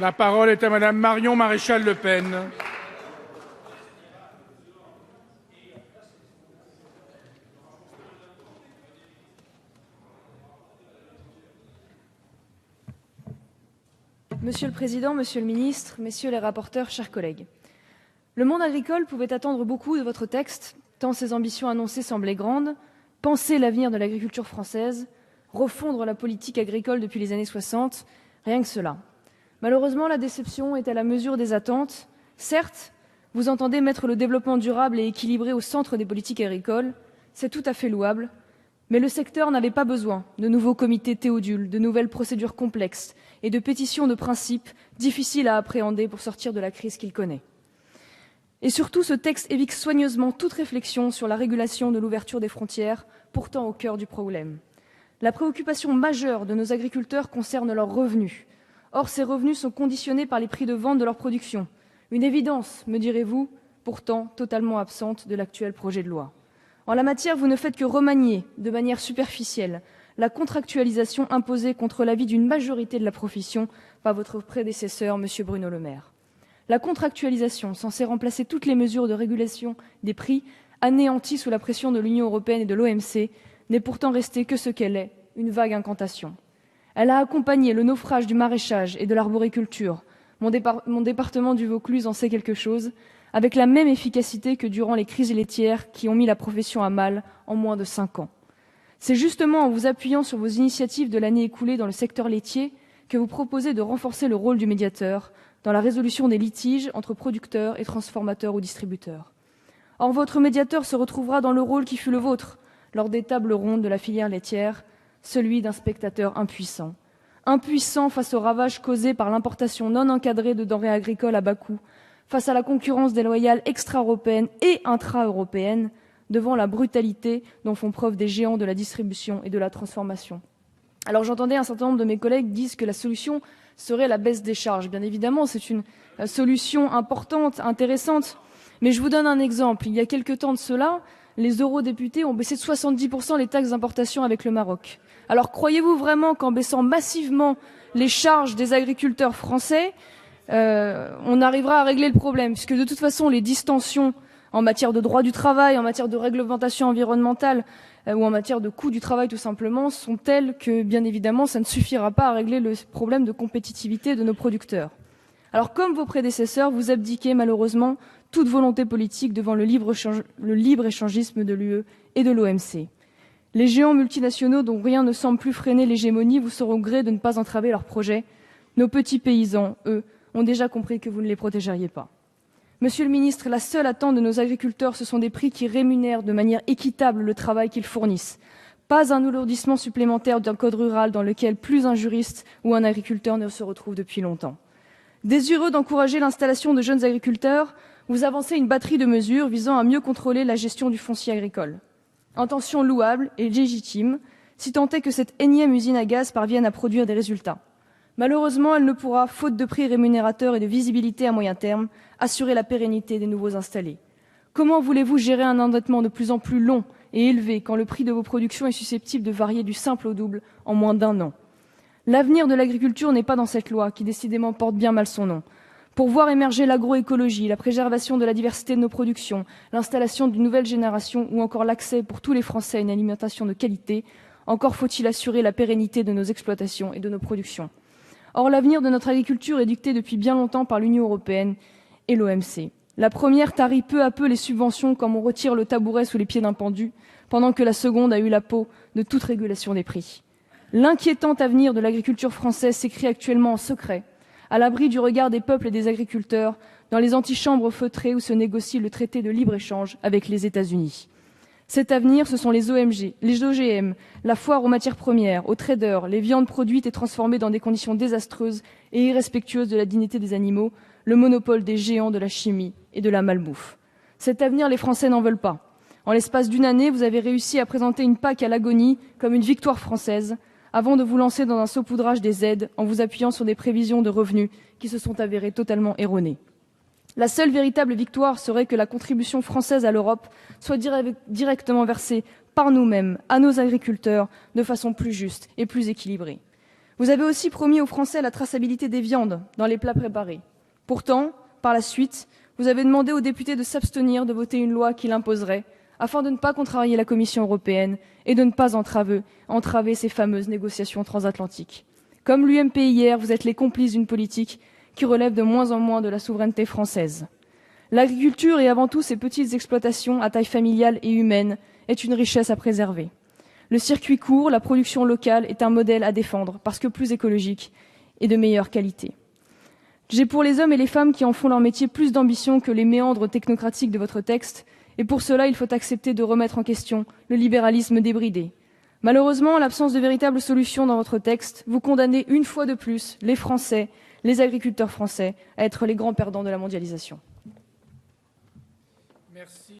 La parole est à Madame Marion Maréchal Le Pen. Monsieur le Président, Monsieur le Ministre, Messieurs les rapporteurs, chers collègues. Le monde agricole pouvait attendre beaucoup de votre texte, tant ses ambitions annoncées semblaient grandes, penser l'avenir de l'agriculture française, refondre la politique agricole depuis les années 60, rien que cela. Malheureusement, la déception est à la mesure des attentes. Certes, vous entendez mettre le développement durable et équilibré au centre des politiques agricoles, c'est tout à fait louable, mais le secteur n'avait pas besoin de nouveaux comités Théodule, de nouvelles procédures complexes et de pétitions de principe difficiles à appréhender pour sortir de la crise qu'il connaît. Et surtout, ce texte évite soigneusement toute réflexion sur la régulation de l'ouverture des frontières, pourtant au cœur du problème. La préoccupation majeure de nos agriculteurs concerne leurs revenus. Or, ces revenus sont conditionnés par les prix de vente de leur production. Une évidence, me direz-vous, pourtant totalement absente de l'actuel projet de loi. En la matière, vous ne faites que remanier, de manière superficielle, la contractualisation imposée contre l'avis d'une majorité de la profession par votre prédécesseur, M. Bruno Le Maire. La contractualisation, censée remplacer toutes les mesures de régulation des prix, anéanties sous la pression de l'Union européenne et de l'OMC, n'est pourtant restée que ce qu'elle est, une vague incantation. Elle a accompagné le naufrage du maraîchage et de l'arboriculture. Mon département du Vaucluse en sait quelque chose, avec la même efficacité que durant les crises laitières qui ont mis la profession à mal en moins de 5 ans. C'est justement en vous appuyant sur vos initiatives de l'année écoulée dans le secteur laitier que vous proposez de renforcer le rôle du médiateur dans la résolution des litiges entre producteurs et transformateurs ou distributeurs. Or, votre médiateur se retrouvera dans le rôle qui fut le vôtre lors des tables rondes de la filière laitière, celui d'un spectateur impuissant. Impuissant face aux ravages causés par l'importation non encadrée de denrées agricoles à bas coût, face à la concurrence déloyale extra-européenne et intra-européenne, devant la brutalité dont font preuve des géants de la distribution et de la transformation. Alors j'entendais un certain nombre de mes collègues dire que la solution serait la baisse des charges. Bien évidemment, c'est une solution importante, intéressante. Mais je vous donne un exemple. Il y a quelque temps de cela, les eurodéputés ont baissé de 70% les taxes d'importation avec le Maroc. Alors croyez-vous vraiment qu'en baissant massivement les charges des agriculteurs français, on arrivera à régler le problème? Puisque de toute façon, les distensions en matière de droit du travail, en matière de réglementation environnementale ou en matière de coût du travail tout simplement, sont telles que, bien évidemment, ça ne suffira pas à régler le problème de compétitivité de nos producteurs. Alors, comme vos prédécesseurs, vous abdiquez malheureusement toute volonté politique devant le libre-échangisme de l'UE et de l'OMC. Les géants multinationaux dont rien ne semble plus freiner l'hégémonie vous sauront gré de ne pas entraver leurs projets. Nos petits paysans, eux, ont déjà compris que vous ne les protégeriez pas. Monsieur le ministre, la seule attente de nos agriculteurs, ce sont des prix qui rémunèrent de manière équitable le travail qu'ils fournissent. Pas un alourdissement supplémentaire d'un code rural dans lequel plus un juriste ou un agriculteur ne se retrouve depuis longtemps. Désireux d'encourager l'installation de jeunes agriculteurs, vous avancez une batterie de mesures visant à mieux contrôler la gestion du foncier agricole. Intention louable et légitime, si tant est que cette énième usine à gaz parvienne à produire des résultats. Malheureusement, elle ne pourra, faute de prix rémunérateurs et de visibilité à moyen terme, assurer la pérennité des nouveaux installés. Comment voulez-vous gérer un endettement de plus en plus long et élevé quand le prix de vos productions est susceptible de varier du simple au double en moins d'1 an? L'avenir de l'agriculture n'est pas dans cette loi, qui décidément porte bien mal son nom. Pour voir émerger l'agroécologie, la préservation de la diversité de nos productions, l'installation d'une nouvelle génération ou encore l'accès pour tous les Français à une alimentation de qualité, encore faut-il assurer la pérennité de nos exploitations et de nos productions. Or, l'avenir de notre agriculture est dicté depuis bien longtemps par l'Union européenne et l'OMC. La première tarit peu à peu les subventions comme on retire le tabouret sous les pieds d'un pendu, pendant que la seconde a eu la peau de toute régulation des prix. L'inquiétant avenir de l'agriculture française s'écrit actuellement en secret, à l'abri du regard des peuples et des agriculteurs, dans les antichambres feutrées où se négocie le traité de libre-échange avec les États-Unis. Cet avenir, ce sont les OMG, les OGM, la foire aux matières premières, aux traders, les viandes produites et transformées dans des conditions désastreuses et irrespectueuses de la dignité des animaux, le monopole des géants de la chimie et de la malbouffe. Cet avenir, les Français n'en veulent pas. En l'espace d'une année, vous avez réussi à présenter une PAC à l'agonie comme une victoire française, avant de vous lancer dans un saupoudrage des aides en vous appuyant sur des prévisions de revenus qui se sont avérées totalement erronées. La seule véritable victoire serait que la contribution française à l'Europe soit directement versée par nous-mêmes à nos agriculteurs de façon plus juste et plus équilibrée. Vous avez aussi promis aux Français la traçabilité des viandes dans les plats préparés. Pourtant, par la suite, vous avez demandé aux députés de s'abstenir de voter une loi qui l'imposerait, afin de ne pas contrarier la Commission européenne et de ne pas entraver ces fameuses négociations transatlantiques. Comme l'UMP hier, vous êtes les complices d'une politique qui relève de moins en moins de la souveraineté française. L'agriculture et avant tout ces petites exploitations à taille familiale et humaine est une richesse à préserver. Le circuit court, la production locale est un modèle à défendre parce que plus écologique et de meilleure qualité. J'ai pour les hommes et les femmes qui en font leur métier plus d'ambition que les méandres technocratiques de votre texte, et pour cela il faut accepter de remettre en question le libéralisme débridé. Malheureusement, en l'absence de véritables solutions dans votre texte, vous condamnez une fois de plus les Français, les agriculteurs français, à être les grands perdants de la mondialisation. Merci.